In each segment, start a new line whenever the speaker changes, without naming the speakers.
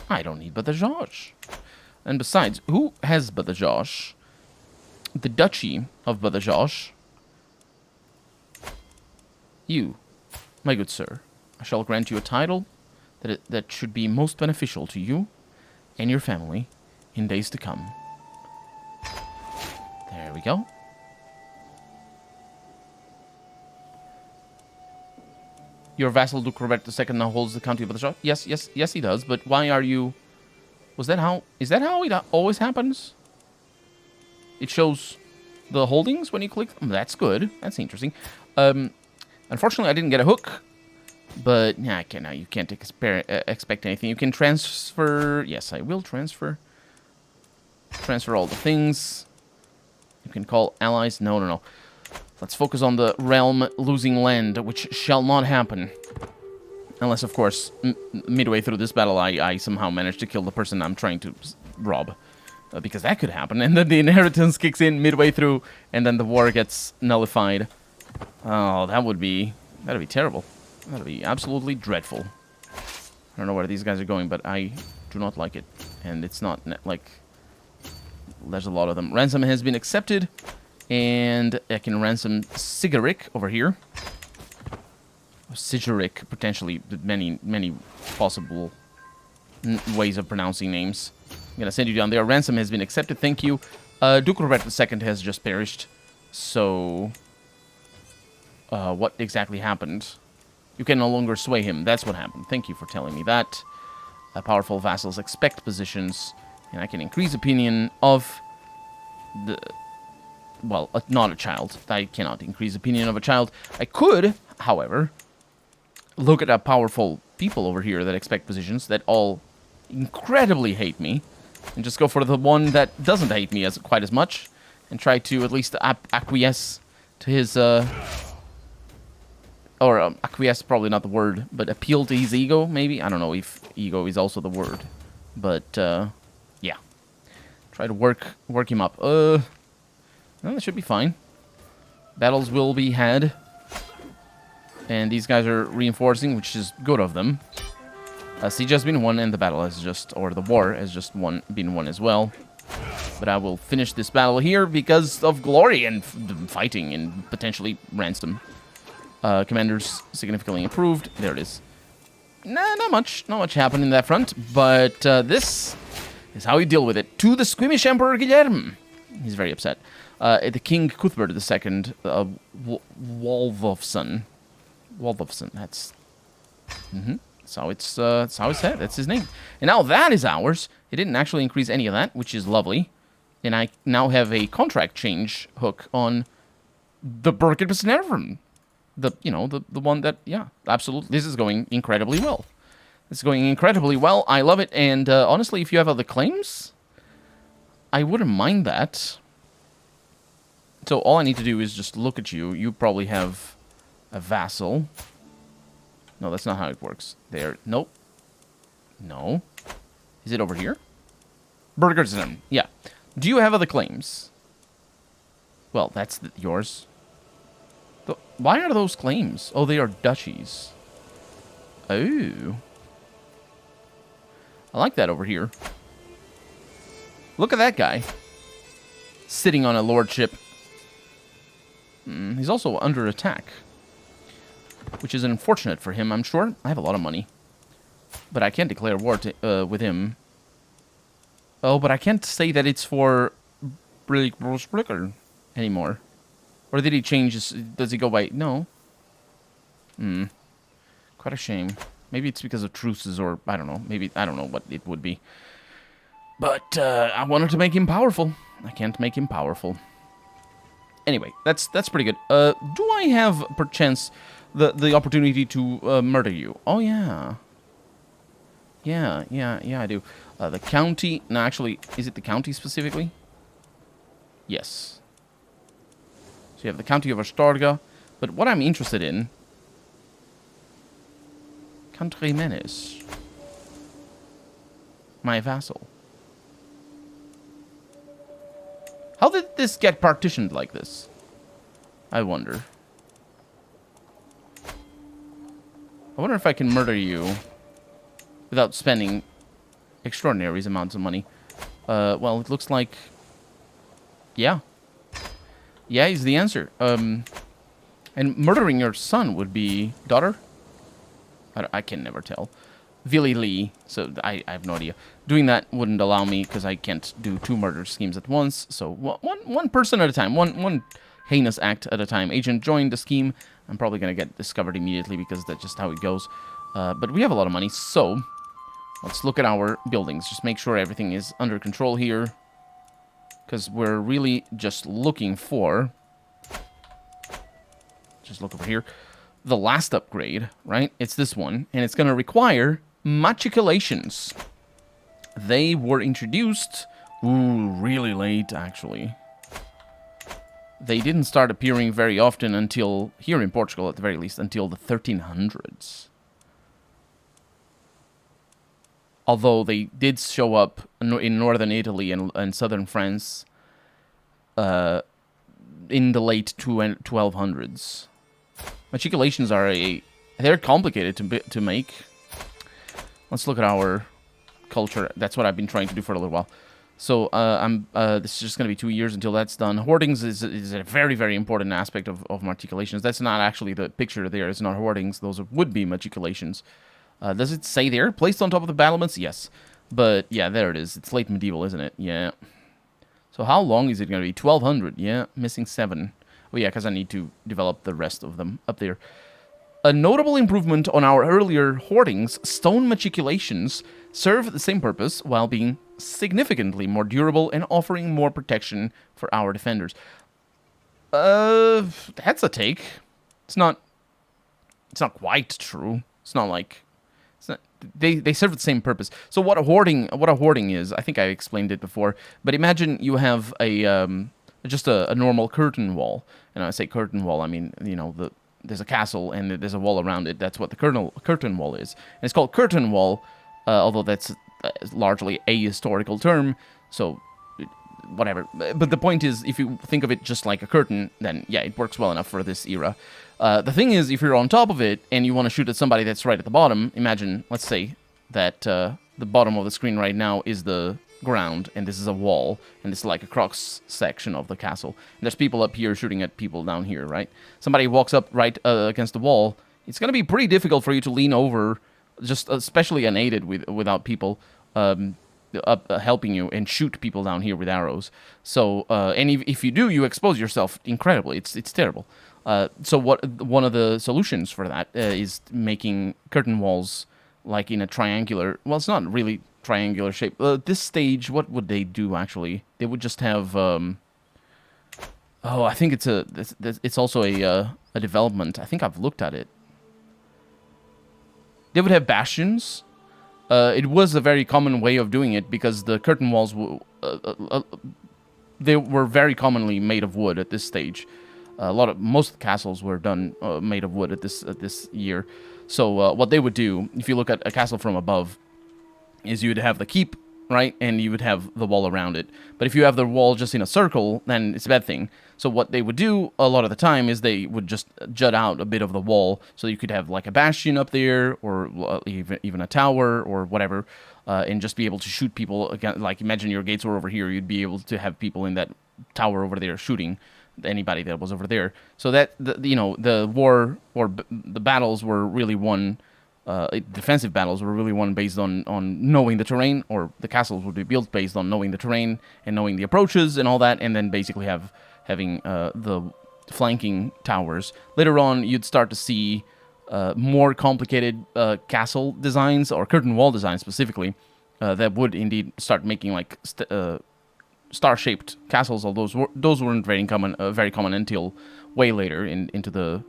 I don't need Badajoz. And besides, who has Badajoz? The Duchy of Badajoz. You, my good sir. I shall grant you a title that should be most beneficial to you and your family in days to come. There we go. Your vassal Duke Robert II now holds the county of Badajoz. Yes, he does. But why are you... Was that how... Is that how it always happens? It shows the holdings when you click... That's good. That's interesting. Unfortunately, I didn't get a hook. But, yeah, you can't expect anything. You can transfer... Yes, I will transfer. Transfer all the things. You can call allies. No. Let's focus on the realm losing land, which shall not happen. Unless, of course, midway through this battle, I somehow manage to kill the person I'm trying to rob. Because that could happen. And then the inheritance kicks in midway through, and then the war gets nullified. Oh, that'd be terrible. That'd be absolutely dreadful. I don't know where these guys are going, but I do not like it. And it's not, like... There's a lot of them. Ransom has been accepted. And I can ransom Sigaric over here. Sigaric, potentially. Many possible ways of pronouncing names. I'm going to send you down there. Ransom has been accepted. Thank you. Duke Robert II has just perished. So... what exactly happened? You can no longer sway him. That's what happened. Thank you for telling me that. Powerful vassals expect positions. And I can increase opinion of the... Well, not a child. I cannot increase opinion of a child. I could, however, look at our powerful people over here that expect positions that all incredibly hate me, and just go for the one that doesn't hate me quite as much, and try to at least acquiesce to his, acquiesce probably not the word, but appeal to his ego, maybe? I don't know if ego is also the word, but, yeah. Try to work him up. No, that should be fine. Battles will be had. And these guys are reinforcing, which is good of them. Siege has been won, and the battle has just... Or the war has just been won as well. But I will finish this battle here because of glory and fighting and potentially ransom. Commanders significantly improved. There it is. Nah, not much happened in that front. But this is how we deal with it. To the squeamish Emperor Guilherme. He's very upset. The King Cuthbert II, Wolfson. Wolfson, that's... That's how it's said. That's his name. And now that is ours. It didn't actually increase any of that, which is lovely. And I now have a contract change hook on the Burkett-Besnerven. The one that, yeah, absolutely. This is going incredibly well. It's going incredibly well. I love it. And honestly, if you have other claims, I wouldn't mind that. So all I need to do is just look at you. You probably have a vassal. No, that's not how it works. There. Nope. No. Is it over here? Burgerson. Yeah. Do you have other claims? Well, that's yours. Why are those claims? Oh, they are duchies. Oh. I like that over here. Look at that guy. Sitting on a lordship. He's also under attack. Which is unfortunate for him, I'm sure. I have a lot of money. But I can't declare war with him. Oh, but I can't say that it's for Bricker anymore. Or did he change his... Does he go by... No. Quite a shame. Maybe it's because of truces or... I don't know. Maybe... I don't know what it would be. But I wanted to make him powerful. I can't make him powerful. Anyway, that's pretty good. Do I have, perchance, the opportunity to murder you? Oh, yeah. Yeah, I do. The county... No, actually, is it the county specifically? Yes. So you have the county of Astorga. But what I'm interested in... Country Menace. My vassal. How did this get partitioned like this? I wonder. I wonder if I can murder you without spending extraordinary amounts of money. Well, it looks like... Yeah. Yeah is the answer. And murdering your son would be... Daughter? I can never tell. Villy Lee, so I have no idea. Doing that wouldn't allow me, because I can't do 2 murder schemes at once. So one person at a time, one heinous act at a time. Agent joined the scheme. I'm probably going to get discovered immediately, because that's just how it goes. But we have a lot of money, so let's look at our buildings. Just make sure everything is under control here, because we're really just looking for... Just look over here. The last upgrade, right? It's this one, and it's going to require matriculations. They were introduced, really late, actually. They didn't start appearing very often until, here in Portugal at the very least, until the 1300s. Although they did show up in northern Italy and southern France in the late 1200s. Matriculations are they're complicated to make. Let's look at our culture. That's what I've been trying to do for a little while. So this is just going to be 2 years until that's done. Hoardings is a very, very important aspect of matriculations. That's not actually the picture there. It's not hoardings. Those would be matriculations. Does it say there? Placed on top of the battlements? Yes. But yeah, there it is. It's late medieval, isn't it? Yeah. So how long is it going to be? 1200. Yeah, missing 7. Oh yeah, because I need to develop the rest of them up there. A notable improvement on our earlier hoardings, stone matriculations serve the same purpose while being significantly more durable and offering more protection for our defenders. That's a take. It's not quite true. It's not like they serve the same purpose. So what a hoarding is, I think I explained it before, but imagine you have just a normal curtain wall. And when I say curtain wall, I mean, you know, there's a castle and there's a wall around it. That's what the curtain wall is. And it's called curtain wall, although that's largely a historical term, so whatever. But the point is, if you think of it just like a curtain, then yeah, it works well enough for this era. The thing is, if you're on top of it and you want to shoot at somebody that's right at the bottom, imagine, let's say, that the bottom of the screen right now is the ground, and this is a wall, and this is like a cross section of the castle. And there's people up here shooting at people down here, right? Somebody walks up right against the wall. It's going to be pretty difficult for you to lean over, just especially unaided without people helping you, and shoot people down here with arrows. So, and if you do, you expose yourself incredibly. It's terrible. So one of the solutions for that is making curtain walls like in a triangular... Well, it's not really triangular shape. This stage, what would they do, actually? They would just have... I think it's also a development. I think I've looked at it. They would have bastions. It was a very common way of doing it because the curtain walls they were very commonly made of wood at this stage. Most castles were done made of wood at this year. So what they would do, if you look at a castle from above, is you would have the keep, right, and you would have the wall around it. But if you have the wall just in a circle, then it's a bad thing. So what they would do a lot of the time is they would just jut out a bit of the wall, so you could have like a bastion up there, or even a tower, or whatever, and just be able to shoot people again. Like, imagine your gates were over here, you'd be able to have people in that tower over there shooting anybody that was over there. So that the war or the battles were really won. Defensive battles were really won based on knowing the terrain, or the castles would be built based on knowing the terrain and knowing the approaches and all that, and then basically having the flanking towers. Later on, you'd start to see more complicated castle designs, or curtain wall designs specifically, that would indeed start making like star-shaped castles. Although those weren't very common until way later into the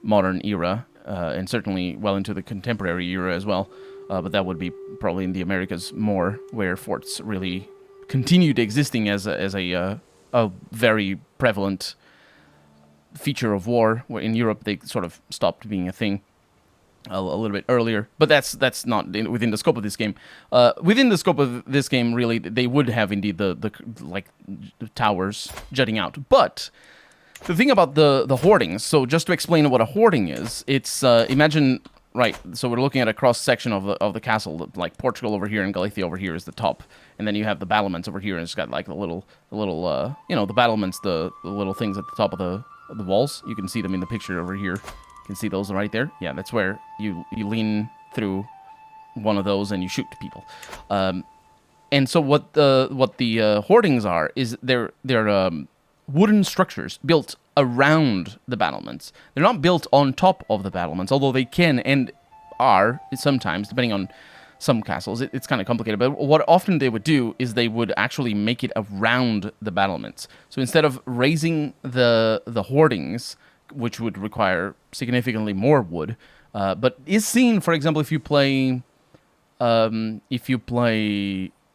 modern era. And certainly well into the contemporary era as well. But that would be probably in the Americas more, where forts really continued existing as a very prevalent feature of war. Where in Europe they sort of stopped being a thing a little bit earlier. But that's not within the scope of this game. Within the scope of this game, really, they would have indeed the towers jutting out. But the thing about the hoardings, so just to explain what a hoarding is, it's, imagine right. So we're looking at a cross section of the castle. Like Portugal over here and Galicia over here is the top, and then you have the battlements over here, and it's got like the little the battlements, the little things at the top of the walls. You can see them in the picture over here. You can see those right there. Yeah, that's where you lean through one of those and you shoot people. And so what the hoardings are is they're wooden structures built around the battlements. They're not built on top of the battlements, although they can and are sometimes, depending on some castles. It's kind of complicated, but what often they would do is they would actually make it around the battlements. So instead of raising the hoardings, which would require significantly more wood, but is seen, for example, if you play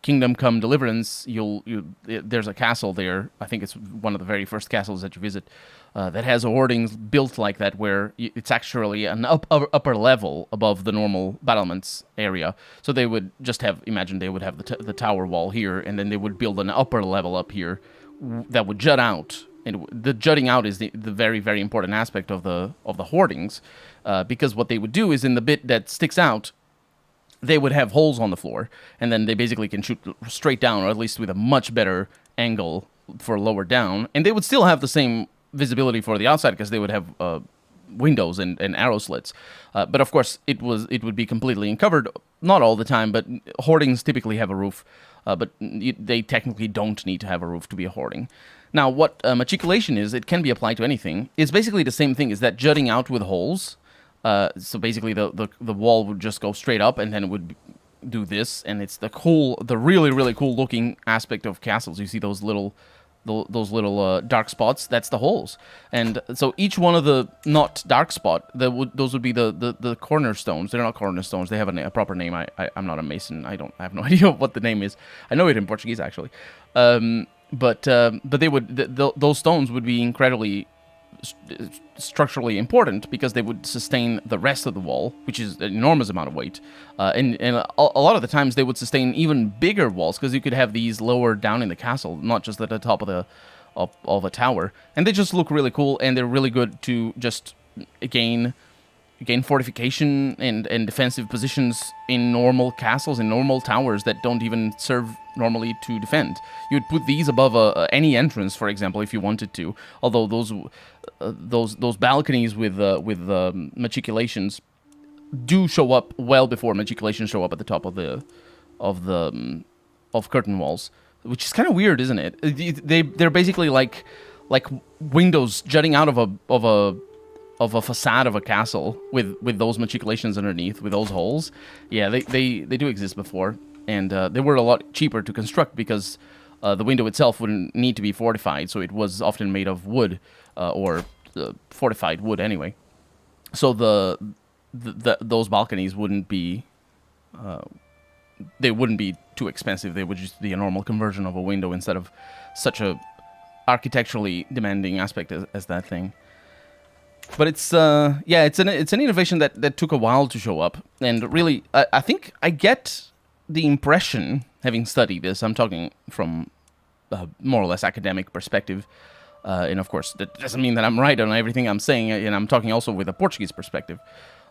Kingdom Come Deliverance, there's a castle there. I think it's one of the very first castles that you visit that has hoardings built like that, where it's actually an upper level above the normal battlements area. So they would just imagine they would have the tower wall here, and then they would build an upper level up here that would jut out. And the jutting out is the very, very important aspect of the hoardings, because what they would do is in the bit that sticks out, they would have holes on the floor, and then they basically can shoot straight down, or at least with a much better angle for lower down. And they would still have the same visibility for the outside, because they would have windows and arrow slits. But of course, it would be completely uncovered, not all the time, but hoardings typically have a roof, but they technically don't need to have a roof to be a hoarding. Now, what matriculation is, it can be applied to anything. It's basically the same thing, is that jutting out with holes. So basically, the wall would just go straight up, and then it would do this, and it's the really, really cool looking aspect of castles. You see those little dark spots. That's the holes, and so each one of the not dark spot, those would be the cornerstones. They're not cornerstones. They have a proper name. I'm not a mason. I have no idea what the name is. I know it in Portuguese actually, but they would those stones would be incredibly structurally important, because they would sustain the rest of the wall, which is an enormous amount of weight, and a lot of the times they would sustain even bigger walls, because you could have these lower down in the castle, not just at the top of a tower, and they just look really cool, and they're really good to just gain fortification and defensive positions in normal castles, in normal towers that don't even serve normally to defend. You would put these above any entrance, for example, if you wanted to. Although those balconies with matriculations do show up well before matriculations show up at the top of curtain walls, which is kind of weird, isn't it? They're basically like windows jutting out of a facade of a castle with those matriculations underneath, with those holes. Yeah, they do exist before, and they were a lot cheaper to construct, because the window itself wouldn't need to be fortified, so it was often made of wood, or fortified wood anyway. So those balconies wouldn't be too expensive. They would just be a normal conversion of a window instead of such a architecturally demanding aspect as that thing. But it's an innovation that took a while to show up, and really, I think I get the impression, having studied this, I'm talking from a more or less academic perspective, and of course that doesn't mean that I'm right on everything I'm saying, and I'm talking also with a Portuguese perspective.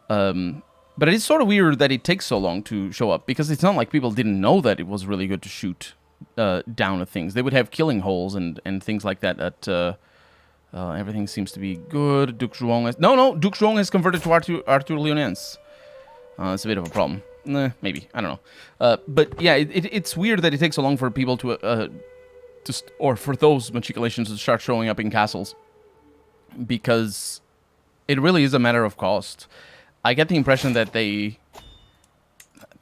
But it is sort of weird that it takes so long to show up, because it's not like people didn't know that it was really good to shoot down at things. They would have killing holes and things like that at. Everything seems to be good. Duke João has converted to Arthur Leonense. It's a bit of a problem. Maybe, I don't know. But yeah, it's weird that it takes so long for people or for those matriculations to start showing up in castles, because it really is a matter of cost. I get the impression that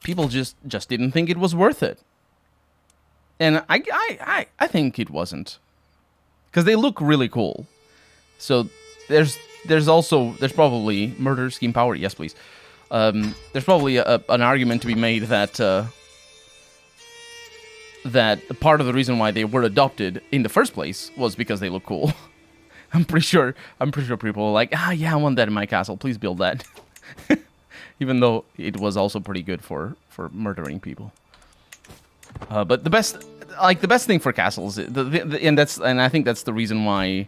people just didn't think it was worth it, and I think it wasn't, because they look really cool. So there's probably murder scheme power. Yes, please. There's probably an argument to be made that part of the reason why they were adopted in the first place was because they look cool. I'm pretty sure people were like, yeah, I want that in my castle. Please build that. Even though it was also pretty good for murdering people. But the best thing for castles, and I think that's the reason why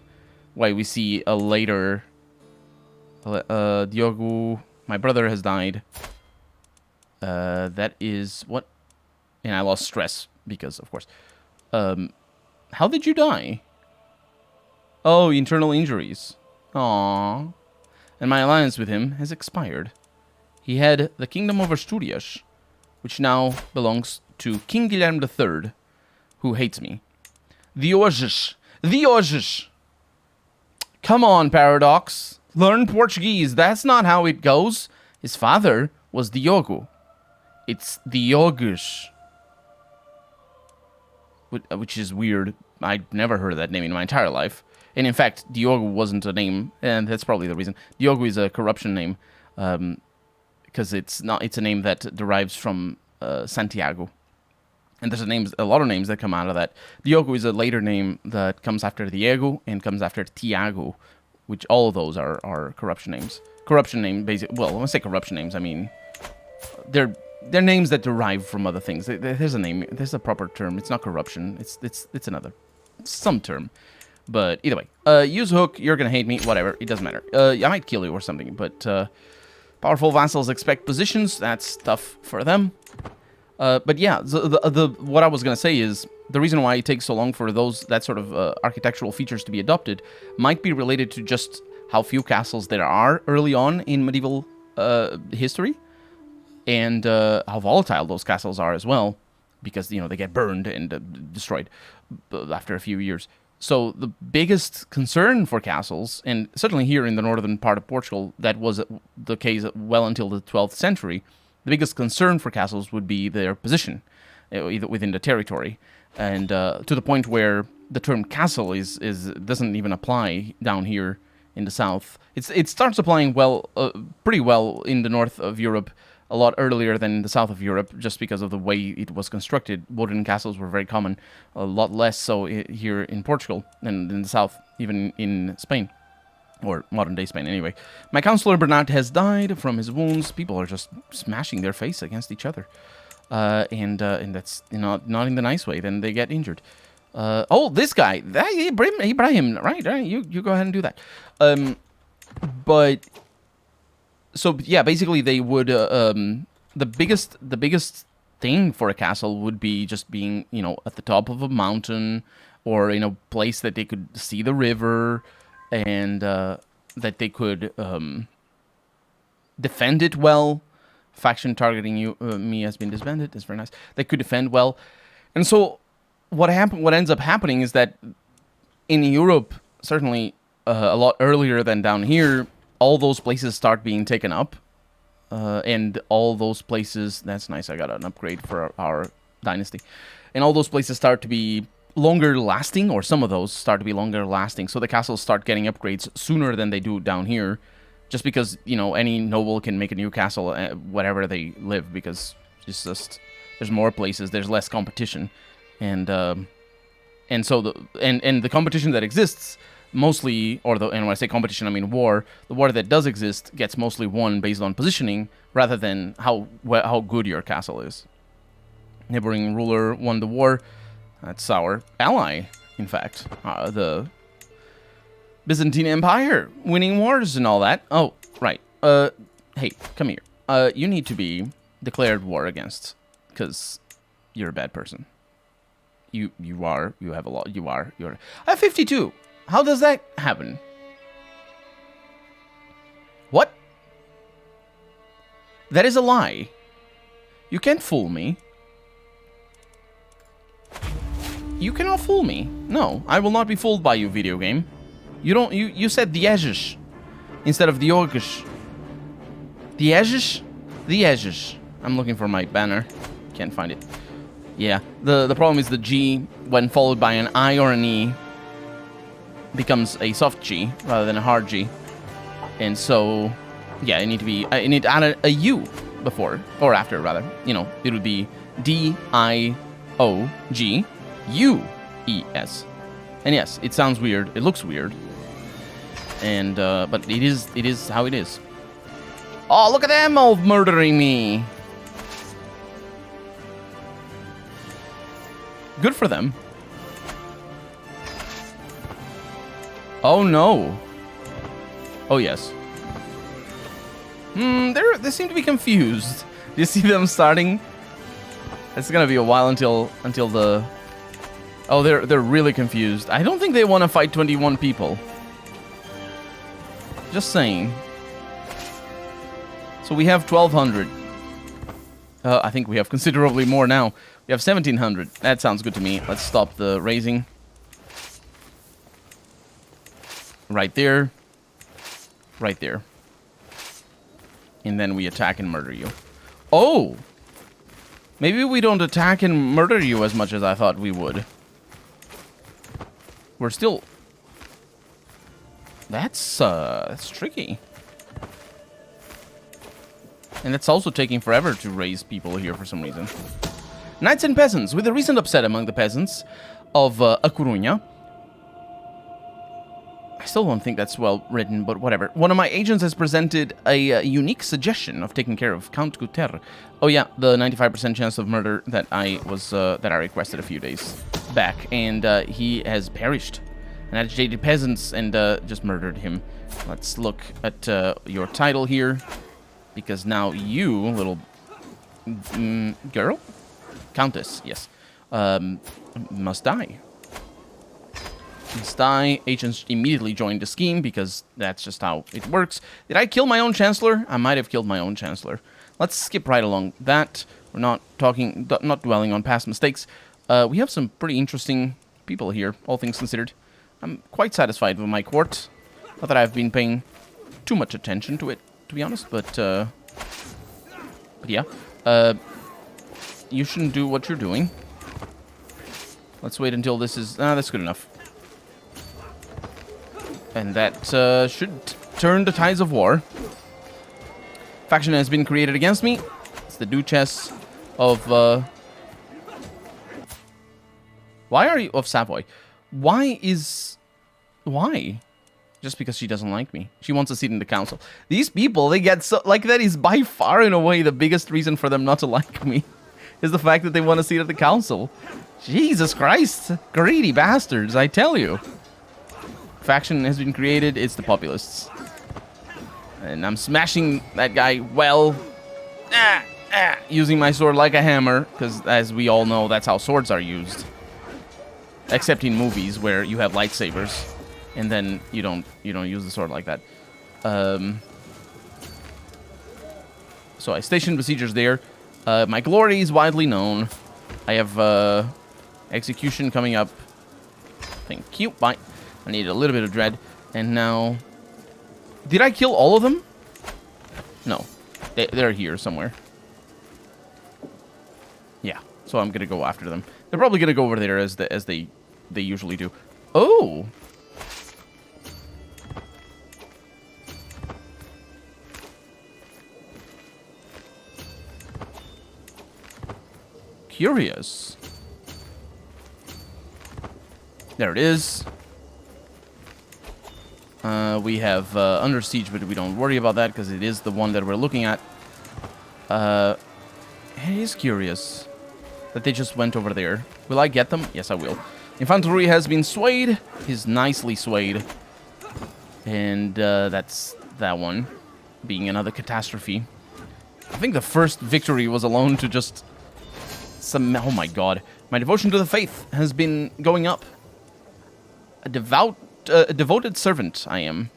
we see a later Diogo My brother has died. That is what? And I lost stress because, of course. How did you die? Oh, internal injuries. Aww. And my alliance with him has expired. He had the kingdom of Asturias, which now belongs to King Guilherme III, who hates me. The Ojos. The Ojos. Come on, Paradox. Learn Portuguese. That's not how it goes. His father was Diogo. It's Diogos. Which is weird. I'd never heard of that name in my entire life. And in fact, Diogo wasn't a name, and that's probably the reason. Diogo is a corruption name, because it's a name that derives from Santiago. And there's a lot of names that come out of that. Diogo is a later name that comes after Diego and comes after Tiago, which all of those are corruption names. Corruption name, basically. Well, when I say corruption names, I mean they're names that derive from other things. There's a name. There's a proper term. It's not corruption. It's another, some term. But either way, use hook. You're gonna hate me. Whatever. It doesn't matter. I might kill you or something. But powerful vassals expect positions. That's tough for them. But yeah, what I was gonna say is the reason why it takes so long for that sort of architectural features to be adopted might be related to just how few castles there are early on in medieval history, and how volatile those castles are as well, because they get burned and destroyed after a few years. So the biggest concern for castles, and certainly here in the northern part of Portugal, that was the case well until the 12th century. The biggest concern for castles would be their position within the territory, and to the point where the term castle doesn't even apply down here in the south. It starts applying pretty well in the north of Europe, a lot earlier than in the south of Europe, just because of the way it was constructed. Wooden castles were very common, a lot less so here in Portugal and in the south, even in Spain. Or modern-day Spain, anyway. My counselor Bernard has died from his wounds. People are just smashing their face against each other. And that's not in the nice way. Then they get injured. This guy. Ibrahim, right? You go ahead and do that. But... So, yeah, basically they would... the biggest thing for a castle would be just being, at the top of a mountain or in a place that they could see the river... and that they could defend it well. Faction targeting me has been disbanded. That's very nice. They could defend well. And so what ends up happening is that in Europe, certainly a lot earlier than down here, all those places start being taken up. And all those places... That's nice. I got an upgrade for our dynasty. And all those places start to be... longer lasting, or some of those start to be longer lasting, so the castles start getting upgrades sooner than they do down here, just because any noble can make a new castle wherever they live, because it's just there's more places, there's less competition, and so the competition that exists mostly, and when I say competition I mean war, the war that does exist gets mostly won based on positioning rather than how good your castle is. Neighboring ruler won the war. That's our ally, in fact. The Byzantine Empire, winning wars and all that. Oh, right. Hey, come here. You need to be declared war against, because you're a bad person. You have a lot. You're... I have 52. How does that happen? What? That is a lie. You can't fool me. You cannot fool me. No, I will not be fooled by you, video game. You said Diegis instead of Diogis. Diegis? Diegis. I'm looking for my banner. Can't find it. Yeah, the problem is the G, when followed by an I or an E, becomes a soft G rather than a hard G. And so, yeah, I need to add a U before, or after, rather. It would be D-I-O-G. U-E-S. And yes, it sounds weird. It looks weird. And, but it is how it is. Oh, look at them all murdering me. Good for them. Oh, no. Oh, yes. They seem to be confused. Do you see them starting? It's gonna be a while until the... Oh, they're really confused. I don't think they want to fight 21 people. Just saying. So we have 1,200. I think we have considerably more now. We have 1,700. That sounds good to me. Let's stop the raising. Right there. Right there. And then we attack and murder you. Oh! Maybe we don't attack and murder you as much as I thought we would. We're still... That's tricky. And it's also taking forever to raise people here for some reason. Knights and peasants. With the recent upset among the peasants of A Coruña... I still don't think that's well written, but whatever. One of my agents has presented a unique suggestion of taking care of Count Guter. Oh yeah, the 95% chance of murder that I requested a few days back, and he has perished. And agitated peasants and just murdered him. Let's look at your title here, because now you, little girl, countess, yes, must die. Agents immediately joined the scheme because that's just how it works. Did I kill my own chancellor? I might have killed my own chancellor. Let's skip right along that. We're not dwelling on past mistakes. We have some pretty interesting people here, all things considered. I'm quite satisfied with my court. Not that I've been paying too much attention to it, to be honest, but yeah. You shouldn't do what you're doing. Let's wait until this is... that's good enough. And that should turn the tides of war. Faction has been created against me. It's the Duchess of... Why are you... Of Savoy. Why? Just because she doesn't like me. She wants a seat in the council. These people, they get so... Like, that is by far, in a way, the biggest reason for them not to like me. Is the fact that they want a seat at the council. Jesus Christ. Greedy bastards, I tell you. Faction has been created. It's the populists. And I'm smashing that guy well. Using my sword like a hammer. Because, as we all know, that's how swords are used. Except in movies where you have lightsabers. And then you don't use the sword like that. So I stationed besiegers there. My glory is widely known. I have execution coming up. Thank you. Bye. I need a little bit of dread. And now... Did I kill all of them? No. They're here somewhere. Yeah. So I'm going to go after them. They're probably going to go over there as they usually do. Oh! Curious. There it is. We have Under Siege, but we don't worry about that because it is the one that we're looking at. It is curious that they just went over there. Will I get them? Yes, I will. Infantry has been swayed. He's nicely swayed. And that's that one being another catastrophe. I think the first victory was alone to just... Oh my god. My devotion to the faith has been going up. A devoted servant I am.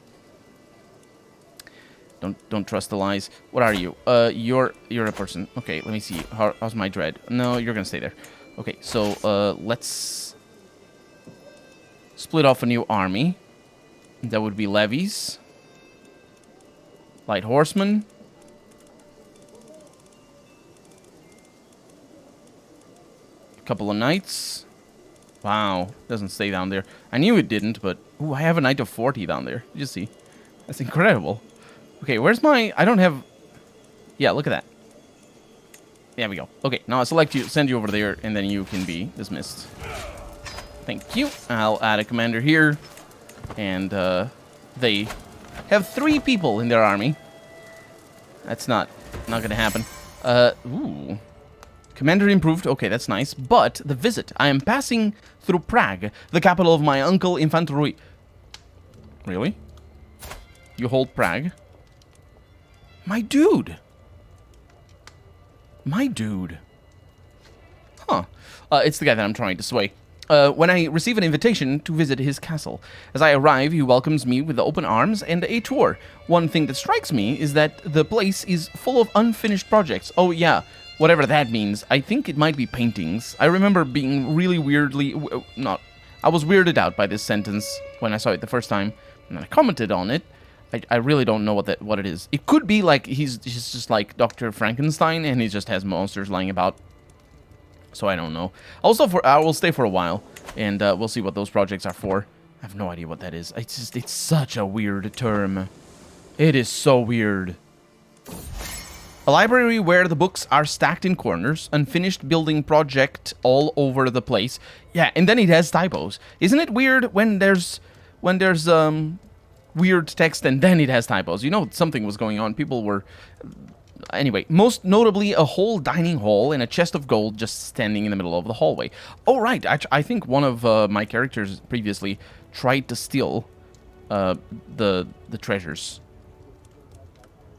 Don't trust the lies. What are you? You're a person. Okay, let me see. How's my dread? No, you're gonna stay there. Okay, so let's split off a new army. That would be levies. Light horsemen. A couple of knights. Wow, doesn't stay down there. I knew it didn't, but... Ooh, I have a knight of 40 down there. Did you see? That's incredible. Okay, where's my... I don't have... Yeah, look at that. There we go. Okay, now I select you, send you over there, and then you can be dismissed. Thank you. I'll add a commander here. And, they have 3 people in their army. That's not gonna happen. Ooh... Commander improved. Okay, that's nice. But the visit. I am passing through Prague, the capital of my uncle Infantry. Really? You hold Prague? My dude. My dude. Huh. It's the guy that I'm trying to sway. When I receive an invitation to visit his castle. As I arrive, he welcomes me with open arms and a tour. One thing that strikes me is that the place is full of unfinished projects. Oh yeah, whatever that means. I think it might be paintings. I remember being really I was weirded out by this sentence when I saw it the first time, and I commented on it. I really don't know what it is. It could be like he's just like Dr. Frankenstein, and he just has monsters lying about. So I don't know. Also, I will stay for a while, and we'll see what those projects are for. I have no idea what that is. It's such a weird term. It is so weird. A library where the books are stacked in corners, unfinished building project all over the place. Yeah, and then it has typos. Isn't it weird when there's weird text and then it has typos? You know, something was going on. People were... Anyway, most notably, a whole dining hall and a chest of gold just standing in the middle of the hallway. Oh, right. I think one of my characters previously tried to steal the treasures.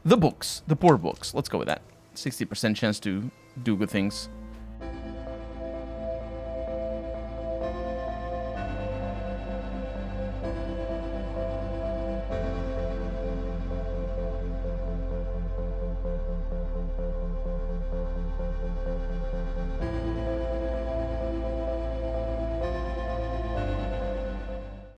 The books. The poor books. Let's go with that. 60% chance to do good things.